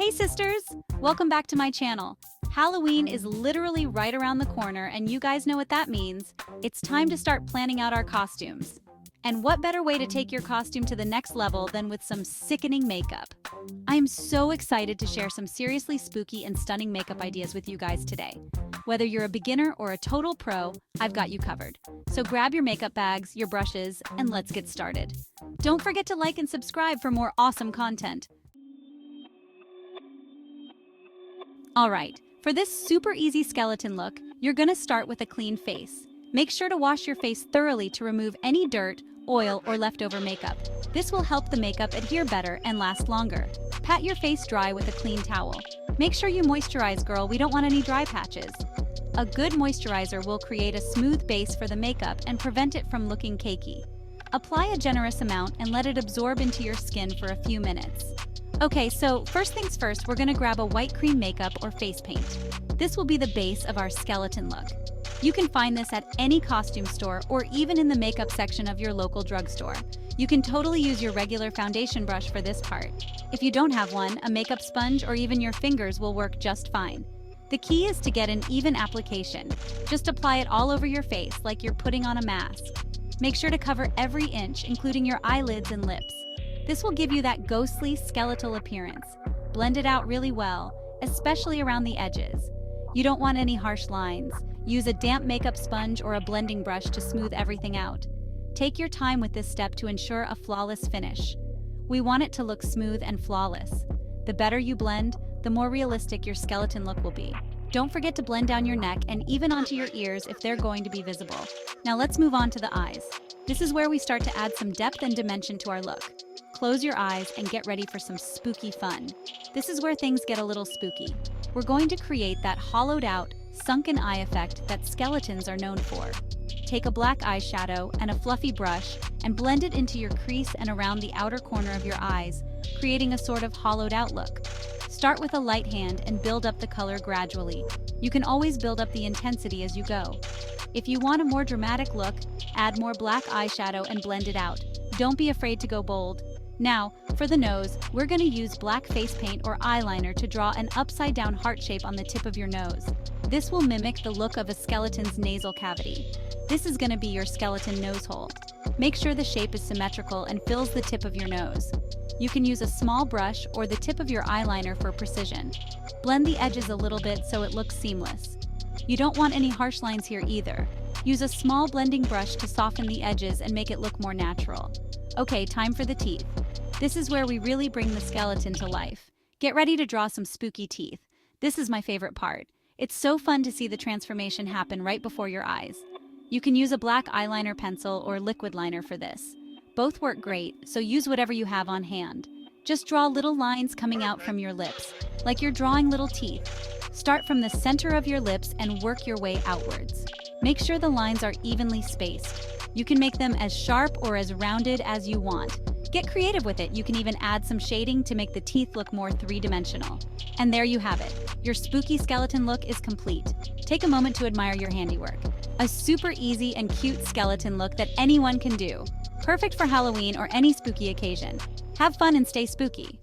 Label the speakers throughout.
Speaker 1: Hey sisters! Welcome back to my channel. Halloween is literally right around the corner, and you guys know what that means. It's time to start planning out our costumes. And what better way to take your costume to the next level than with some sickening makeup? I am so excited to share some seriously spooky and stunning makeup ideas with you guys today. Whether you're a beginner or a total pro, I've got you covered. So grab your makeup bags, your brushes, and let's get started. Don't forget to like and subscribe for more awesome content. Alright, for this super easy skeleton look, you're gonna start with a clean face. Make sure to wash your face thoroughly to remove any dirt, oil, or leftover makeup. This will help the makeup adhere better and last longer. Pat your face dry with a clean towel. Make sure you moisturize, girl, we don't want any dry patches. A good moisturizer will create a smooth base for the makeup and prevent it from looking cakey. Apply a generous amount and let it absorb into your skin for a few minutes. Okay, so first things first, we're gonna grab a white cream makeup or face paint. This will be the base of our skeleton look. You can find this at any costume store or even in the makeup section of your local drugstore. You can totally use your regular foundation brush for this part. If you don't have one, a makeup sponge or even your fingers will work just fine. The key is to get an even application. Just apply it all over your face like you're putting on a mask. Make sure to cover every inch, including your eyelids and lips. This will give you that ghostly, skeletal appearance. Blend it out really well, especially around the edges. You don't want any harsh lines. Use a damp makeup sponge or a blending brush to smooth everything out. Take your time with this step to ensure a flawless finish. We want it to look smooth and flawless. The better you blend, the more realistic your skeleton look will be. Don't forget to blend down your neck and even onto your ears if they're going to be visible. Now let's move on to the eyes. This is where we start to add some depth and dimension to our look. Close your eyes and get ready for some spooky fun. This is where things get a little spooky. We're going to create that hollowed out, sunken eye effect that skeletons are known for. Take a black eyeshadow and a fluffy brush and blend it into your crease and around the outer corner of your eyes, creating a sort of hollowed out look. Start with a light hand and build up the color gradually. You can always build up the intensity as you go. If you want a more dramatic look, add more black eyeshadow and blend it out. Don't be afraid to go bold. Now, for the nose, we're going to use black face paint or eyeliner to draw an upside-down heart shape on the tip of your nose. This will mimic the look of a skeleton's nasal cavity. This is going to be your skeleton nose hole. Make sure the shape is symmetrical and fills the tip of your nose. You can use a small brush or the tip of your eyeliner for precision. Blend the edges a little bit so it looks seamless. You don't want any harsh lines here either. Use a small blending brush to soften the edges and make it look more natural. Okay, time for the teeth. This is where we really bring the skeleton to life. Get ready to draw some spooky teeth. This is my favorite part. It's so fun to see the transformation happen right before your eyes. You can use a black eyeliner pencil or liquid liner for this. Both work great, so use whatever you have on hand. Just draw little lines coming out from your lips, like you're drawing little teeth. Start from the center of your lips and work your way outwards. Make sure the lines are evenly spaced. You can make them as sharp or as rounded as you want. Get creative with it. You can even add some shading to make the teeth look more three-dimensional. And there you have it. Your spooky skeleton look is complete. Take a moment to admire your handiwork. A super easy and cute skeleton look that anyone can do. Perfect for Halloween or any spooky occasion. Have fun and stay spooky.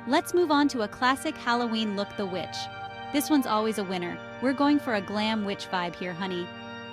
Speaker 1: Let's move on to a classic Halloween look, the witch. This one's always a winner. We're going for a glam witch vibe here, honey.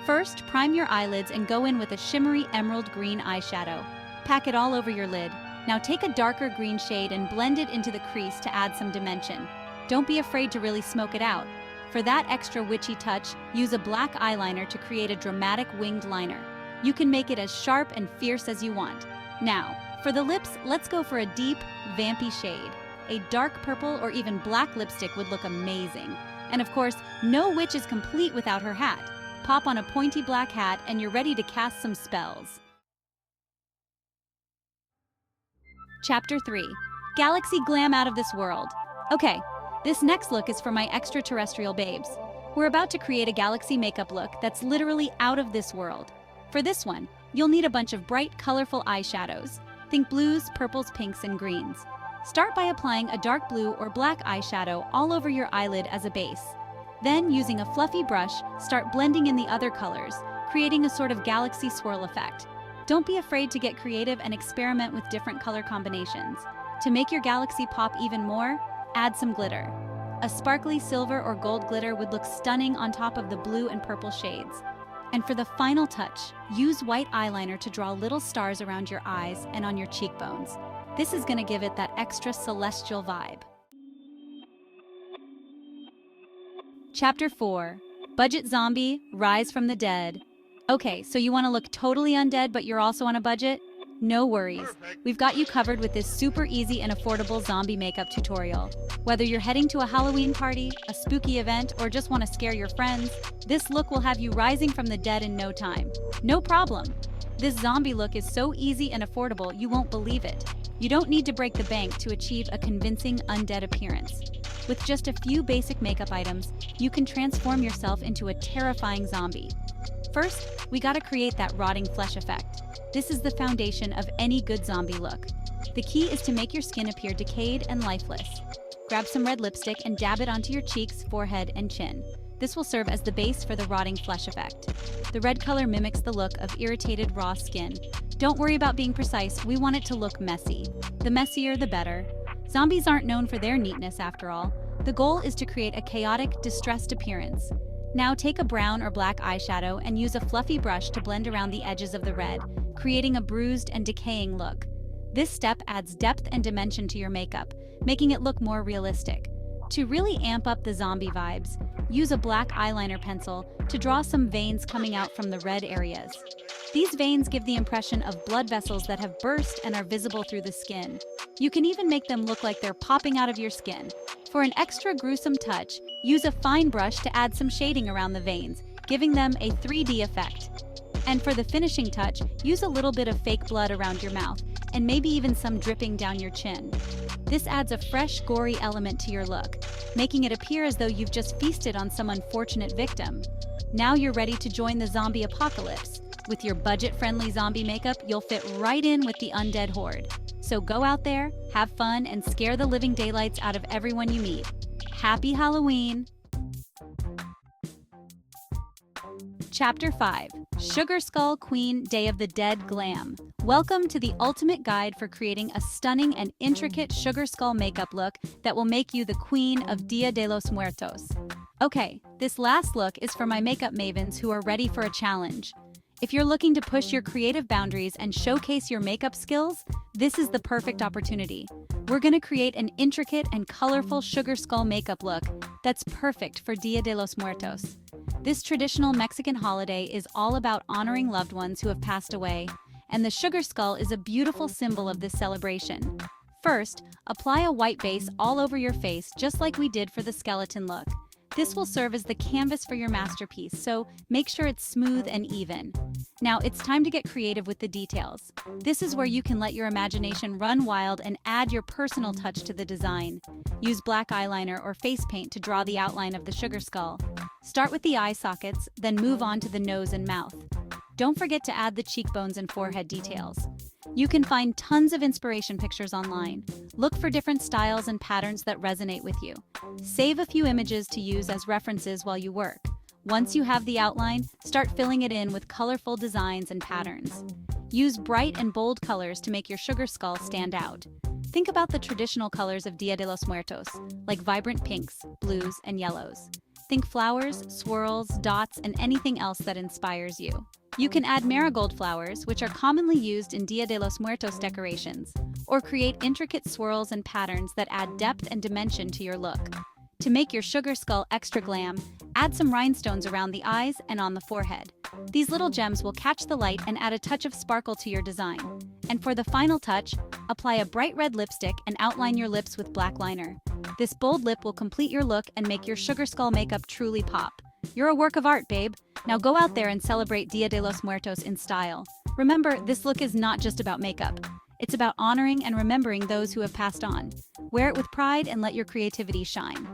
Speaker 1: First, prime your eyelids and go in with a shimmery emerald green eyeshadow. Pack it all over your lid. Now take a darker green shade and blend it into the crease to add some dimension. Don't be afraid to really smoke it out. For that extra witchy touch, use a black eyeliner to create a dramatic winged liner. You can make it as sharp and fierce as you want. Now, for the lips, let's go for a deep, vampy shade. A dark purple or even black lipstick would look amazing. And of course, no witch is complete without her hat. Pop on a pointy black hat and you're ready to cast some spells. Chapter 3. Galaxy Glam Out of This World. Okay, this next look is for my extraterrestrial babes. We're about to create a galaxy makeup look that's literally out of this world. For this one, you'll need a bunch of bright, colorful eyeshadows. Think blues, purples, pinks, and greens. Start by applying a dark blue or black eyeshadow all over your eyelid as a base. Then, using a fluffy brush, start blending in the other colors, creating a sort of galaxy swirl effect. Don't be afraid to get creative and experiment with different color combinations. To make your galaxy pop even more, add some glitter. A sparkly silver or gold glitter would look stunning on top of the blue and purple shades. And for the final touch, use white eyeliner to draw little stars around your eyes and on your cheekbones. This is going to give it that extra celestial vibe. Chapter 4. Budget Zombie, Rise from the Dead. Okay, so you want to look totally undead but you're also on a budget? No worries. We've got you covered with this super easy and affordable zombie makeup tutorial. Whether you're heading to a Halloween party, a spooky event, or just want to scare your friends, this look will have you rising from the dead in no time. No problem. This zombie look is so easy and affordable you won't believe it. You don't need to break the bank to achieve a convincing undead appearance. With just a few basic makeup items, you can transform yourself into a terrifying zombie. First, we gotta create that rotting flesh effect. This is the foundation of any good zombie look. The key is to make your skin appear decayed and lifeless. Grab some red lipstick and dab it onto your cheeks, forehead, and chin. This will serve as the base for the rotting flesh effect. The red color mimics the look of irritated raw skin. Don't worry about being precise, we want it to look messy. The messier, the better. Zombies aren't known for their neatness after all. The goal is to create a chaotic, distressed appearance. Now take a brown or black eyeshadow and use a fluffy brush to blend around the edges of the red, creating a bruised and decaying look. This step adds depth and dimension to your makeup, making it look more realistic. To really amp up the zombie vibes, use a black eyeliner pencil to draw some veins coming out from the red areas. These veins give the impression of blood vessels that have burst and are visible through the skin. You can even make them look like they're popping out of your skin. For an extra gruesome touch, use a fine brush to add some shading around the veins, giving them a 3D effect. And for the finishing touch, use a little bit of fake blood around your mouth, and maybe even some dripping down your chin. This adds a fresh, gory element to your look, making it appear as though you've just feasted on some unfortunate victim. Now you're ready to join the zombie apocalypse. With your budget-friendly zombie makeup, you'll fit right in with the undead horde. So go out there, have fun, and scare the living daylights out of everyone you meet. Happy Halloween! Chapter 5. Sugar Skull Queen Day of the Dead Glam. Welcome to the ultimate guide for creating a stunning and intricate sugar skull makeup look that will make you the queen of Dia de los Muertos. Okay, this last look is for my makeup mavens who are ready for a challenge. If you're looking to push your creative boundaries and showcase your makeup skills, this is the perfect opportunity. We're going to create an intricate and colorful sugar skull makeup look that's perfect for Dia de los Muertos. This traditional Mexican holiday is all about honoring loved ones who have passed away, and the sugar skull is a beautiful symbol of this celebration. First, apply a white base all over your face just like we did for the skeleton look. This will serve as the canvas for your masterpiece, so make sure it's smooth and even. Now it's time to get creative with the details. This is where you can let your imagination run wild and add your personal touch to the design. Use black eyeliner or face paint to draw the outline of the sugar skull. Start with the eye sockets, then move on to the nose and mouth. Don't forget to add the cheekbones and forehead details. You can find tons of inspiration pictures online. Look for different styles and patterns that resonate with you. Save a few images to use as references while you work. Once you have the outline, start filling it in with colorful designs and patterns. Use bright and bold colors to make your sugar skull stand out. Think about the traditional colors of Dia de los Muertos, like vibrant pinks, blues, and yellows. Think flowers, swirls, dots, and anything else that inspires you. You can add marigold flowers, which are commonly used in Dia de los Muertos decorations, or create intricate swirls and patterns that add depth and dimension to your look. To make your sugar skull extra glam, add some rhinestones around the eyes and on the forehead. These little gems will catch the light and add a touch of sparkle to your design. And for the final touch, apply a bright red lipstick and outline your lips with black liner. This bold lip will complete your look and make your sugar skull makeup truly pop. You're a work of art, babe. Now go out there and celebrate Dia de los Muertos in style. Remember, this look is not just about makeup. It's about honoring and remembering those who have passed on. Wear it with pride and let your creativity shine.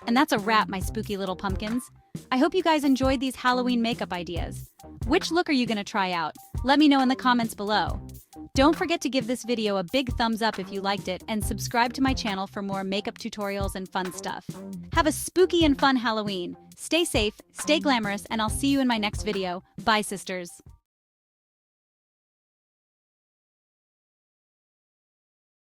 Speaker 1: And that's a wrap, my spooky little pumpkins. I hope you guys enjoyed these Halloween makeup ideas. Which look are you gonna try out? Let me know in the comments below. Don't forget to give this video a big thumbs up if you liked it and subscribe to my channel for more makeup tutorials and fun stuff. Have a spooky and fun Halloween. Stay safe, stay glamorous, and I'll see you in my next video. Bye, sisters.